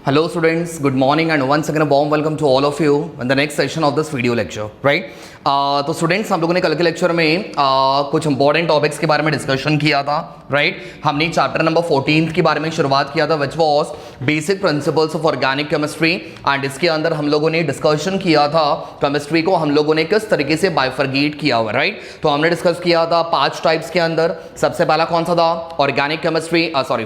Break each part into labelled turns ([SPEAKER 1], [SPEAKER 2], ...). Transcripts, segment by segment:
[SPEAKER 1] Hello students, good morning and once again a warm welcome to all of you in the next session of this video lecture, right? तो students हम लोगों ने कल के lecture में कुछ important topics के बारे में डिस्कशन किया था, राइट? हमने चैप्टर नंबर 14 के बारे में शुरुआत किया था which was basic principles of organic chemistry and इसके अंदर हम लोगों ने डिस्कशन किया था केमिस्ट्री को हम लोगों ने किस तरीके से बाइफरगेट किया हुआ, राइट? तो हमने डिस्कस किया था 5 टाइप्स के अंदर। सबसे पहला कौन सा था? Organic chemistry,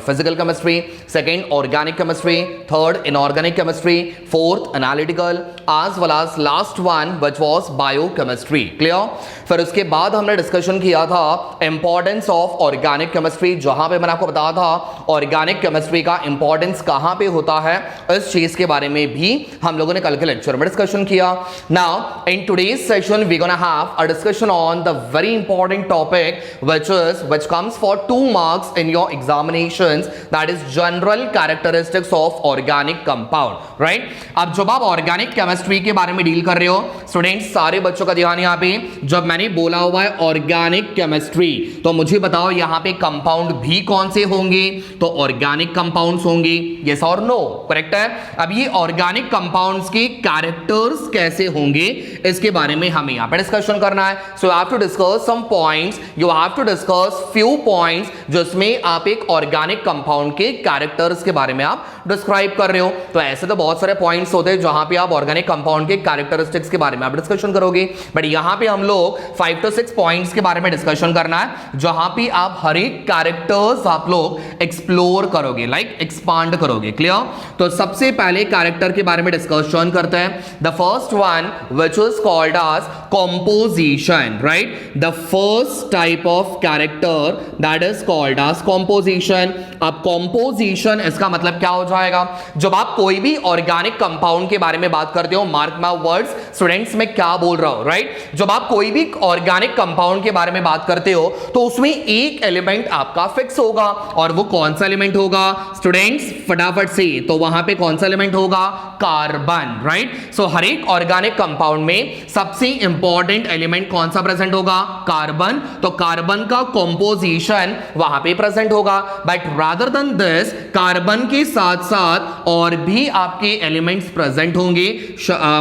[SPEAKER 1] physical chemistry, second organic chemistry, third inorganic chemistry, fourth analytical, as well as last one which was biochemistry. Clear? फिर उसके बाद हमने डिस्कशन किया था इंपॉर्टेंस ऑफ ऑर्गेनिक केमिस्ट्री, जहां पे मैंने आपको बताया था ऑर्गेनिक केमिस्ट्री का इंपॉर्टेंस कहां पे होता है, इस चीज के बारे में भी हम लोगों ने कल के लेक्चर में डिस्कशन किया। Now in today's session we gonna have a discussion on the very important topic which comes for 2 marks in your examinations, that is general characteristics of organic compound, right? अब जब आप organic chemistry के बारे में deal कर रहे हो students, सारे बच्चों का ध्यान यहाँ पे, जब मैंने बोला हुआ है ऑर्गेनिक केमिस्ट्री तो मुझे बताओ यहाँ पे कंपाउंड भी कौन से होंगे? तो ऑर्गेनिक कंपाउंड्स होंगे, यस और नो? करेक्ट है। अब ये ऑर्गेनिक कंपाउंड्स के कैरेक्टर्स कैसे होंगे इसके बारे में हमें यहाँ पे डिस्कशन करना है। So you have to discuss some points, you have to discuss few points जिसमें आप एक ऑर्गेनिक कंपाउंड के कैरेक्टर्स के बारे में आप डिस्क्राइब कर रहे हो। तो ऐसे तो बहुत सारे पॉइंट्स होते हैं जहां पे आप ऑर्गेनिक कंपाउंड के कैरेक्टरिस्टिक्स के बारे में आप डिस्कशन करोगे, बट यहां पे हम लोग 5 to 6 पॉइंट्स के बारे में डिस्कशन करना है जहां पे आप हर एक कैरेक्टर्स आप लोग एक्सप्लोर करोगे, लाइक एक्सपांड करोगे। क्लियर? तो सबसे पहले कैरेक्टर के बारे में डिस्कशन करते हैं। The first one which is called as composition, right? The first type of character that is called as composition. अब composition इसका मतलब क्या हो जाएगा? जब आप कोई भी ऑर्गेनिक कंपाउंड के बारे में बात करते हो, मार्क माय वर्ड्स स्टूडेंट्स, मैं क्या बोल रहा हूं, राइट? जब आप कोई भी ऑर्गेनिक कंपाउंड के बारे में बात करते हो तो उसमें एक एलिमेंट आपका फिक्स होगा, और वो कौन सा एलिमेंट होगा स्टूडेंट्स? फटाफट से, तो वहां पे कौन सा एलिमेंट होगा? Carbon, right? सो हर एक ऑर्गेनिक कंपाउंड में सबसे इंपॉर्टेंट एलिमेंट कौन सा प्रेजेंट होगा? कार्बन। तो कार्बन का कंपोजिशन वहां पे प्रेजेंट होगा, but rather than this carbon के साथ साथ और भी आपके एलिमेंट्स प्रेजेंट होंगे।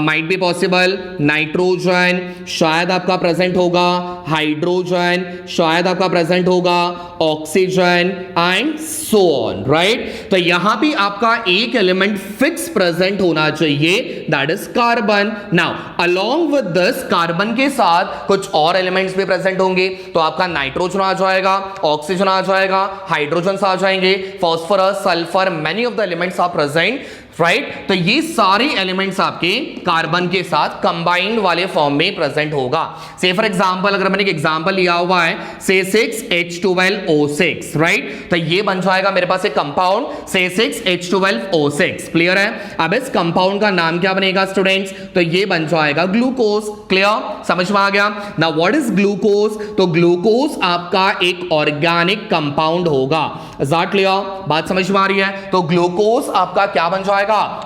[SPEAKER 1] माइट बी पॉसिबल नाइट्रोजन शायद आपका प्रेजेंट होगा, हाइड्रोजन शायद आपका प्रेजेंट होगा, oxygen and so on, right? तो यहां पे आपका एक एलिमेंट फिक्स प्रेजेंट होना चाहिए, that is carbon. Now along with this carbon के साथ कुछ और एलिमेंट्स भी प्रेजेंट होंगे, तो आपका नाइट्रोजन आ जाएगा, ऑक्सीजन आ जाएगा, हाइड्रोजन आ जाएंगे, phosphorus, sulphur, many of the elements are present, right? तो ये सारे एलिमेंट्स आपके कार्बन के साथ कंबाइंड वाले फॉर्म में प्रेजेंट होगा। से फॉर एग्जांपल, अगर मैंने एक एग्जांपल लिया हुआ है से 6H12O6, राइट? तो ये बन जाएगा मेरे पास एक कंपाउंड से 6H12O6। क्लियर है? अब इस कंपाउंड का नाम क्या बनेगा स्टूडेंट्स? तो ये बन जाएगा ग्लूकोज। क्लियर? समझ में आ गया? Now what is glucose? तो ग्लूकोज आपका एक ऑर्गेनिक कंपाउंड होगा। Is that clear? बात समझ में आ रही है? तो ग्लूकोज आपका क्या बन जाएगा?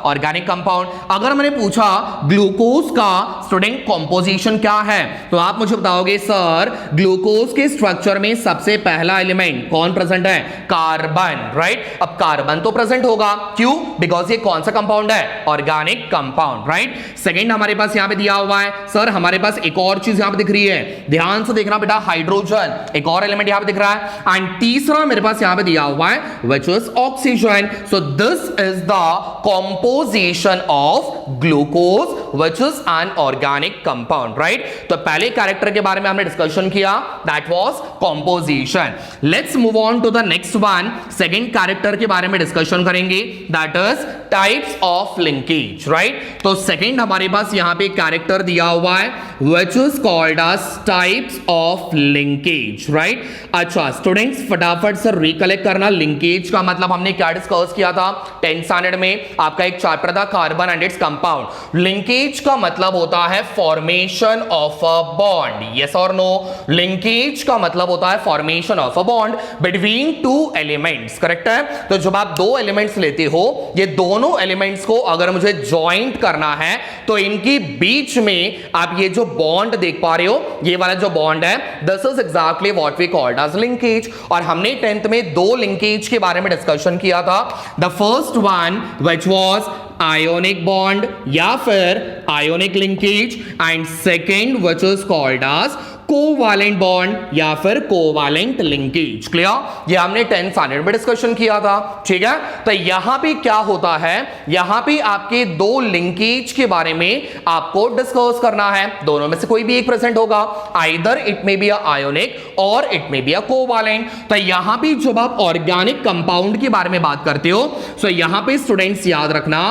[SPEAKER 1] Organic compound. अगर मैंने पूछा ग्लूकोज का स्टूडेंट कंपोजिशन क्या है, तो आप मुझे बताओगे सर ग्लूकोज के स्ट्रक्चर में सबसे पहला एलिमेंट कौन प्रेजेंट है? Carbon, right? अब कार्बन तो प्रेजेंट होगा, क्यों? बिकॉज ये कौन सा कंपाउंड है? Organic compound, right? सेकंड हमारे पास यहां पे दिया हुआ है सर, हमारे पास एक और चीज यहां पे दिख रही है, ध्यान से देखना बेटा, हाइड्रोजन एक और एलिमेंट यहां पे दिख रहा है, एंड तीसरा मेरे पास यहां पे दिया हुआ है which is oxygen. So this is the composition of glucose which is an organic compound, right? तो पहले कैरेक्टर के बारे में हमने डिस्कशन किया, that was composition. Let's move on to the next one. Second character के बारे में डिस्कशन करेंगे, that is types of linkage, right? तो सेकेंड हमारे पास यहां पे कैरेक्टर दिया हुआ है which is called as types of linkage, right? अच्छा स्टूडेंट्स फटाफट से रिकलेक्ट करना, लिंकेज का मतलब हमने क्या डिस्कस किया था 10th स्टैंडर्ड में? आपका एक चैप्टर था carbon and its compound. Linkage का मतलब होता है formation of a bond, yes और नो? लिंकेज का मतलब होता है formation of a bond between two elements, correct है? तो जब आप दो एलिमेंट्स लेते हो, ये दोनों एलिमेंट्स को अगर मुझे ज्वाइंट करना है तो इनके बीच में आप ये जो बॉन्ड देख पा रहे हो, ये वाला जो बॉन्ड है, this is exactly what we called as linkage. और हमने 10th में दो लिंकेज के बारे में डिस्कशन किया था. The first one which was ionic bond या फिर ionic linkage and second which is called as covalent bond या फिर कोवालेंट लिंकेज. क्लियर? ये हमने 10th स्टैंडर्ड में डिस्कशन किया था. ठीक है, तो यहां पे क्या होता है, यहां पे आपके दो लिंकेज के बारे में आपको डिस्कस करना है. दोनों में से कोई भी एक प्रेजेंट होगा, either it may be ionic और इट मे बी कोवालेंट. तो यहां पे जब आप ऑर्गेनिक कंपाउंड के बारे में बात करते हो, सो यहां पे स्टूडेंट्स याद रखना,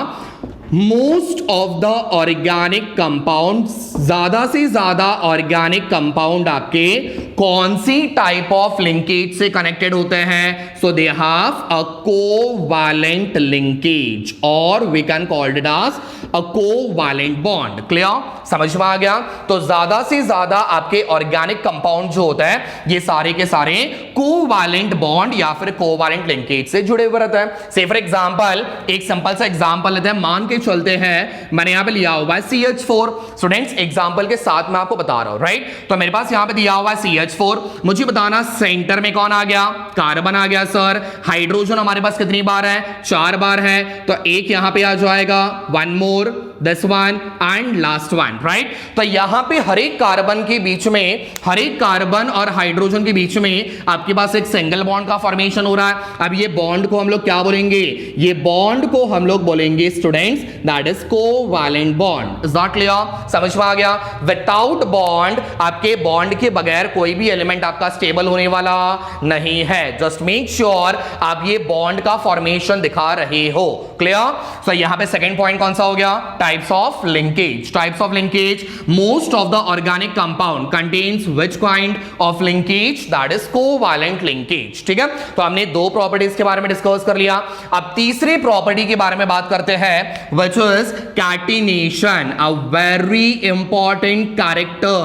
[SPEAKER 1] most of the organic compound, ज्यादा से ज्यादा ऑर्गेनिक कंपाउंड आपके कौन सी टाइप ऑफ लिंकेज से कनेक्टेड होते हैं? So they have a covalent linkage और we can called it as a covalent bond. Clear? समझ में आ गया? तो ज्यादा से ज्यादा आपके ऑर्गेनिक कंपाउंड जो होता है ये सारे के सारे कोवैलेंट बॉन्ड या फिर कोवैलेंट लिंकेज से जुड़े हुए रहते हैं. से फॉर एग्जांपल एक सिंपल सा एग्जांपल लेते हैं. मान के चलते हैं मैंने यहां पे लिया हुआ है CH4. स्टूडेंट्स एग्जांपल के साथ मैं आपको बता रहा हूं, राइट? तो मेरे पास यहां पे दिया हुआ है CH4. मुझे बताना सेंटर में कौन आ गया? कार्बन आ गया सर. हाइड्रोजन हमारे पास कितनी बार है? 4 बार है. तो एक यहां पे आ जाएगा, one more, this one and last one, right? तो यहां पे हर एक कार्बन के बीच में, हर एक कार्बन और हाइड्रोजन के बीच में आपके पास एक सिंगल बॉन्ड का फॉर्मेशन हो रहा है. अब ये बॉन्ड को हम लोग क्या बोलेंगे? ये बॉन्ड को हम लोग बोलेंगे students that is covalent bond. Is that clear? समझ में आ गया? विदाउट बॉन्ड, आपके बॉन्ड के बगैर कोई भी एलिमेंट आपका स्टेबल होने वाला नहीं है. जस्ट मेक श्योर आप ये बॉन्ड का फॉर्मेशन दिखा रहे हो. क्लियर? सो यहां पे सेकंड पॉइंट कौन सा हो गया? Types of linkage. Types of linkage. Most of the organic compound contains which kind of linkage? That is covalent linkage. ठीक है, तो हमने दो प्रॉपर्टीज के बारे में डिस्कस कर लिया. अब तीसरे प्रॉपर्टी के बारे में बात करते हैं which is catenation. A very important character.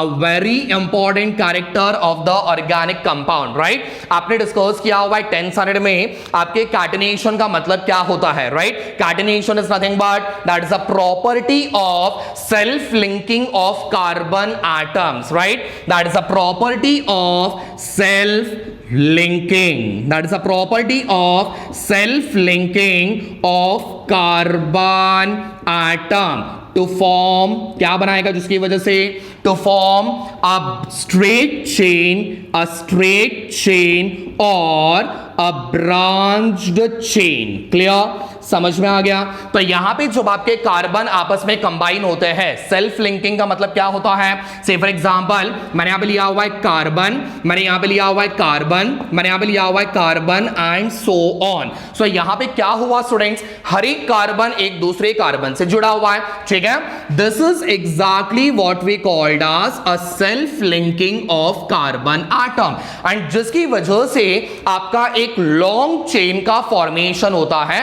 [SPEAKER 1] A very important character of the organic compound. Right? आपने डिस्कस किया हुआ है 10th स्टैंडर्ड में आपके catenation का मतलब क्या होता है? Right? Catenation is nothing but that is a property of self-linking of carbon atoms, right? That is a property of self-linking. That is a property of self-linking of carbon atom to form, क्या बनाएगा जिसकी वजह से? To form a straight chain or a branched chain. Clear? समझ में आ गया? तो यहां पे जब आपके कार्बन आपस में कंबाइन होते हैं, सेल्फ लिंकिंग का मतलब क्या होता है? से फॉर एग्जांपल मैंने यहां पे लिया हुआ है कार्बन, मैंने यहां पे लिया हुआ है कार्बन, मैंने यहां पे लिया हुआ है कार्बन एंड सो ऑन. सो यहां पे क्या हुआ स्टूडेंट्स? हर एक कार्बन एक दूसरे कार्बन से जुड़ा हुआ है. ठीक है, this is exactly what we called as a self linking of carbon atom, and जिसकी वजह से आपका एक लॉन्ग चेन का फॉर्मेशन होता है.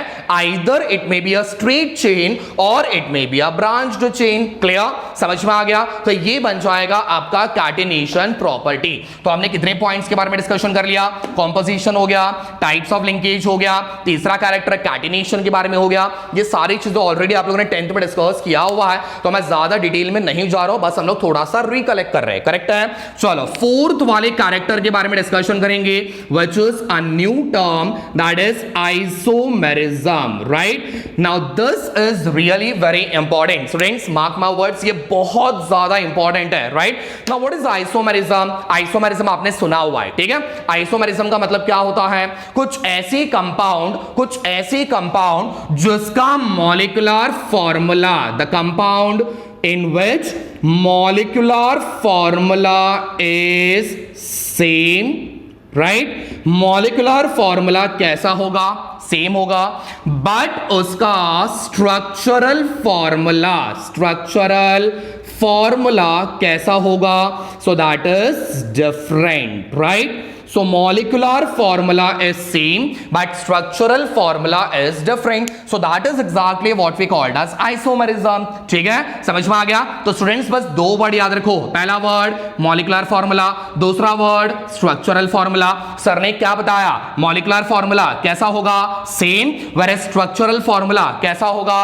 [SPEAKER 1] either it may be a straight chain or it may be a branched chain. Clear? समझ में आ गया? तो ये बन जाएगा आपका catenation property. तो हमने कितने पॉइंट्स के बारे में डिस्कशन कर लिया? कॉम्पोजिशन हो गया, टाइप्स ऑफ लिंकेज हो गया, तीसरा कैरेक्टर कैटेनेशन के बारे में हो गया. ये सारी चीजें ऑलरेडी आप लोगों ने 10th में डिस्कस किया हुआ है, तो मैं ज्यादा डिटेल में नहीं जा रहा हूं, बस हम लोग थोड़ा सा रिकलेक्ट कर रहे हैं. करेक्ट है? चलो फोर्थ वाले कैरेक्टर के बारे में डिस्कशन करेंगे which is a new term that is isomerism. Right? Now this is really very important. Students, mark my words, ये बहुत ज्यादा इंपॉर्टेंट है. Right? Now what is isomerism? Isomerism आपने सुना हुआ है. ठीक है, isomerism का मतलब क्या होता है? कुछ ऐसे कंपाउंड जिसका molecular formula, the compound in which molecular formula is same. Right? Molecular formula कैसा होगा? सेम होगा, बट उसका स्ट्रक्चरल फॉर्मूला कैसा होगा? So that is different. Right? So molecular formula is same but structural formula is different. So that is exactly what we called as isomerism. ठीक है, समझ में आ गया? तो स्टूडेंट्स बस दो वर्ड याद रखो. पहला वर्ड मॉलिक्यूलर फॉर्मूला, दूसरा वर्ड स्ट्रक्चरल फॉर्मूला. सर ने क्या बताया? मॉलिक्यूलर फॉर्मूला कैसा होगा? सेम, whereas स्ट्रक्चरल फॉर्मूला कैसा होगा?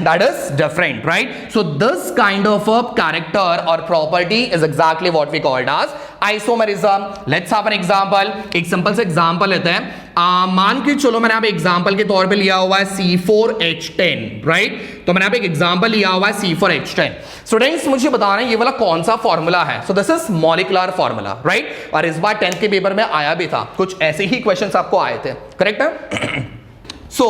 [SPEAKER 1] That is different, right? So this kind of a character or property is exactly what we called as isomerism. Let's have an example, एक simple सा example लेते हैं। मान के चलो मैंने आप एग्जांपल के तौर पे लिया हुआ है C4H10, राइट? तो मैंने आप एक एग्जांपल लिया हुआ है C4H10। स्टूडेंट्स मुझे बताना है ये वाला कौन सा फॉर्मूला है। So this is molecular formula, right? और इस बार 10th के पेपर में आया भी था, कुछ ऐसे ही क्वेश्चंस आपको आए थे, करेक्ट है? So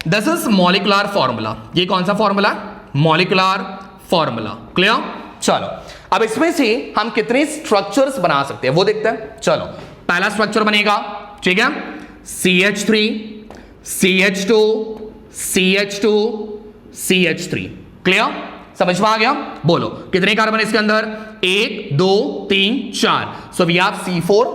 [SPEAKER 1] this is molecular formula. ये कौन सा फॉर्मूला? Molecular formula. क्लियर? चलो अब इसमें से हम कितने स्ट्रक्चर्स बना सकते हैं वो देखते हैं। चलो पहला स्ट्रक्चर बनेगा, ठीक है, CH3 CH2 CH2 CH3। Clear? समझ में आ गया? बोलो कितने कार्बन इसके अंदर? 1 2 3 4। So we have C4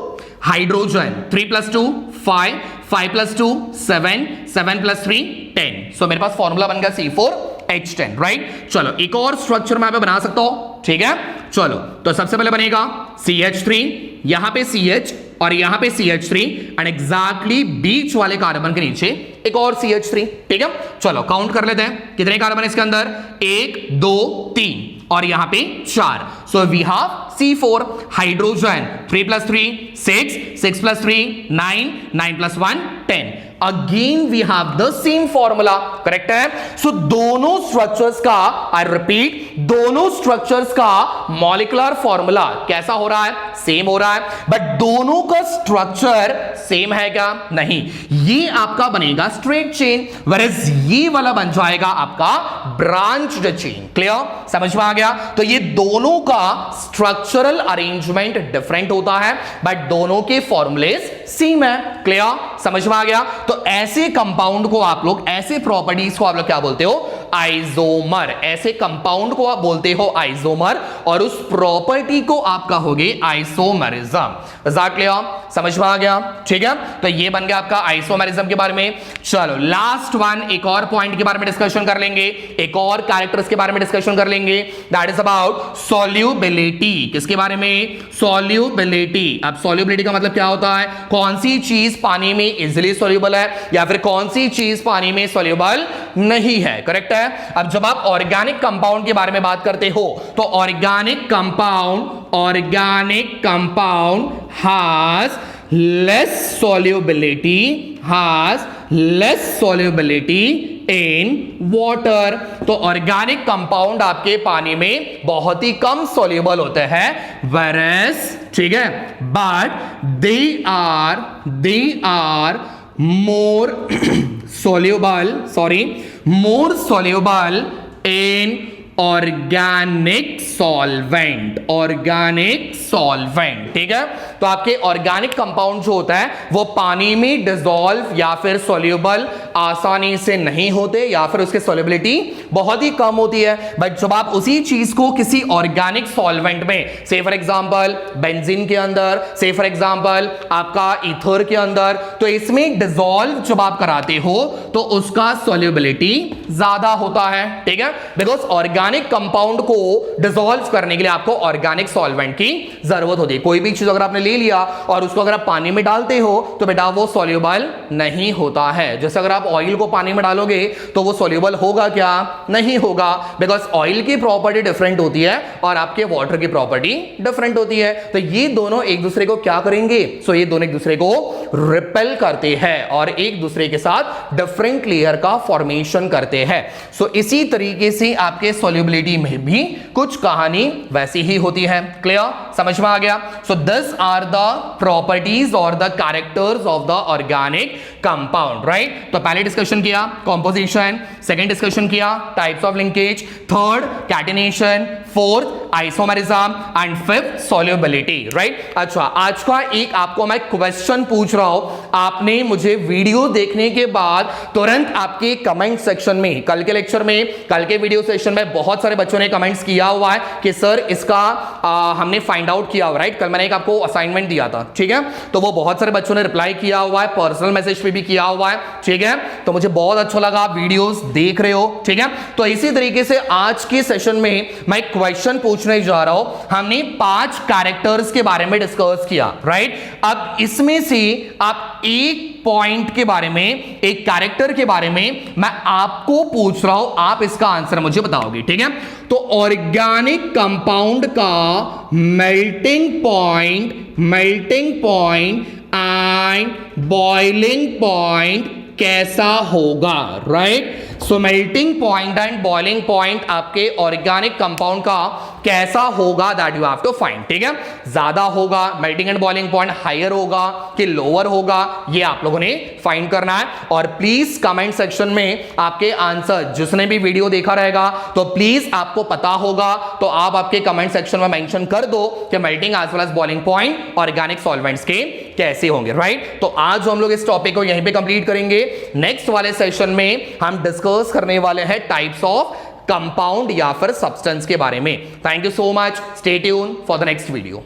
[SPEAKER 1] hydrogen, 3 + 2 5 5 + 2 7 7 + 3 10। सो मेरे पास फॉर्मूला बन गया C4H10, राइट? चलो एक और स्ट्रक्चर मैं बना सकता हूं, ठीक है? चलो तो सबसे पहले बनेगा CH3, यहां पे CH और यहां पे CH3 एंड एग्जैक्टली बीच वाले कार्बन के नीचे एक और CH3, ठीक है? चलो काउंट कर लेते हैं कितने कार्बन इसके अंदर? 1 2 3 और यहां पे 4। So we have C4 hydrogen, 3 + 3 6 6 + 3 9 9 + 1 10। Again we have the same formula, correct है? सो दोनों स्ट्रक्चर्स का, आई रिपीट, दोनों स्ट्रक्चर्स का मॉलिक्यूलर फॉर्मूला कैसा हो रहा है? सेम हो रहा है। बट दोनों का स्ट्रक्चर सेम है क्या? नहीं। ये आपका बनेगा स्ट्रेट चेन, वेयरएज ये वाला बन जाएगा आपका ब्रांच्ड चेन। क्लियर? समझ में आ गया? तो ये दोनों का स्ट्रक्चरल अरेंजमेंट डिफरेंट होता है बट दोनों के फॉर्मूलेज सेम है। क्लियर? समझ में आ गया? तो ऐसे कंपाउंड को आप लोग, ऐसे प्रॉपर्टीज को आप लोग क्या बोलते हो? आइसोमर। ऐसे कंपाउंड को आप बोलते हो आइसोमर और उस प्रॉपर्टी को आप कहोगे आइसोमेरिज्म। क्लियर? समझ में आ गया? ठीक है, तो ये बन गया आपका आइसोमेरिज्म के बारे में। चलो लास्ट वन, एक और पॉइंट के बारे में डिस्कशन कर लेंगे, एक और कैरेक्टर्स के बारे में डिस्कशन कर लेंगे, दैट इज अबाउट सॉल्युबिलिटी। किसके बारे में? सॉल्युबिलिटी। अब सॉल्युबिलिटी का मतलब क्या होता है? कौन सी चीज पानी में इजिली सॉल्युबल है या फिर कौन सी चीज पानी में सॉल्युबल नहीं है, करेक्ट है? अब जब आप ऑर्गेनिक कंपाउंड के बारे में बात करते हो तो organic compound has less solubility in water। तो ऑर्गेनिक कंपाउंड आपके पानी में बहुत ही कम सॉल्युबल होते हैं, whereas, ठीक है, but they are more soluble in organic solvent. ठीक है, तो आपके ऑर्गेनिक कंपाउंड जो होता है वो पानी में डिसॉल्व या फिर सॉल्युबल आसानी से नहीं होते या फिर उसकी सॉल्युबिलिटी बहुत ही कम होती है। बट जब आप उसी चीज को किसी ऑर्गेनिक सॉल्वेंट में, से फॉर एग्जांपल बेंजीन के अंदर, से फॉर एग्जांपल आपका ईथर के अंदर, तो इसमें डिसॉल्व जब आप कराते हो तो उसका सॉल्युबिलिटी ज्यादा होता है। ठीक है, बिकॉज ऑर्गेनिक कंपाउंड को डिसॉल्व करने के लिए आपको ऑर्गेनिक सॉल्वेंट की जरूरत होती है। कोई भी चीज अगर आपने ले लिया और उसको अगर आप पानी में डालते हो तो बेटा वो सॉल्युबल नहीं होता है। जैसे अगर आप ऑयल को पानी में डालोगे तो वो सॉल्युबल होगा क्या? नहीं होगा, बिकॉज ऑयल की प्रॉपर्टी डिफरेंट होती है और आपके वाटर की प्रॉपर्टी डिफरेंट होती है। तो ये दोनों एक दूसरे को क्या करेंगे? सो ये दोनों एक दूसरे को रिपेल करते हैं और एक दूसरे के साथ डिफरेंट लेयर का फॉर्मेशन करते हैं। सो इसी तरीके से आपके सॉल्युबिलिटी में भी कुछ कहानी वैसी ही होती है। क्लियर? समझ में आ गया? So this are the properties और the characters of the organic compound, right? तो पहले डिस्कशन किया कंपोजिशन, सेकंड डिस्कशन किया types of linkage, third catenation, fourth isomerism and fifth solubility, right? अच्छा, आज का एक आपको मैं क्वेश्चन पूछ रहा हूं, आपने मुझे वीडियो देखने के बाद तुरंत आपके कमेंट सेक्शन में, कल के लेक्चर में, कल के वीडियो सेशन में बहुत सारे बच्चों ने कमेंट्स किया हुआ है कि सर इसका हमने फाइंड आउट किया हुआ, राइट? कल मैंने एक आपको असाइनमेंट दिया था, ठीक है? तो वो बहुत सारे बच्चों ने रिप्लाई किया हुआ है, पर्सनल मैसेज पे भी किया हुआ है, ठीक है? तो मुझे बहुत अच्छा लगा, आप वीडियोस देख रहे हो, ठीक है? तो इसी तरीके से आज के सेशन में मैं क्वेश्चन पूछने जा रहा हूं। हमने 5 कैरेक्टर्स के बारे में डिस्कस किया, राइट? अब इसमें से आप एक पॉइंट के बारे में, एक कैरेक्टर के बारे में मैं आपको पूछ रहा हूं, आप इसका आंसर मुझे बताओगे, ठीक है। तो ऑर्गेनिक कंपाउंड का melting point and boiling point कैसा होगा, राइट। सो melting point and boiling point आपके ऑर्गेनिक कंपाउंड का कैसा होगा, that you have to find, ठीक है। ज्यादा होगा, melting and boiling point higher होगा कि लोअर होगा, ये आप लोगों ने फाइंड करना है। और प्लीज कमेंट सेक्शन में आपके आंसर, जिसने भी वीडियो देखा रहेगा तो प्लीज आपको पता होगा तो आप आपके कमेंट सेक्शन में मेंशन कर दो कि melting as well as boiling point organic solvents के कैसे होंगे, राइट। तो आज हम लोग इस टॉपिक को यहीं पे कंप्लीट करेंगे। नेक्स्ट वाले सेशन में हम डिस्कस करने वाले हैं टाइप्स ऑफ कंपाउंड या फिर सब्सटेंस के बारे में। Thank you so much, stay tune for the next video.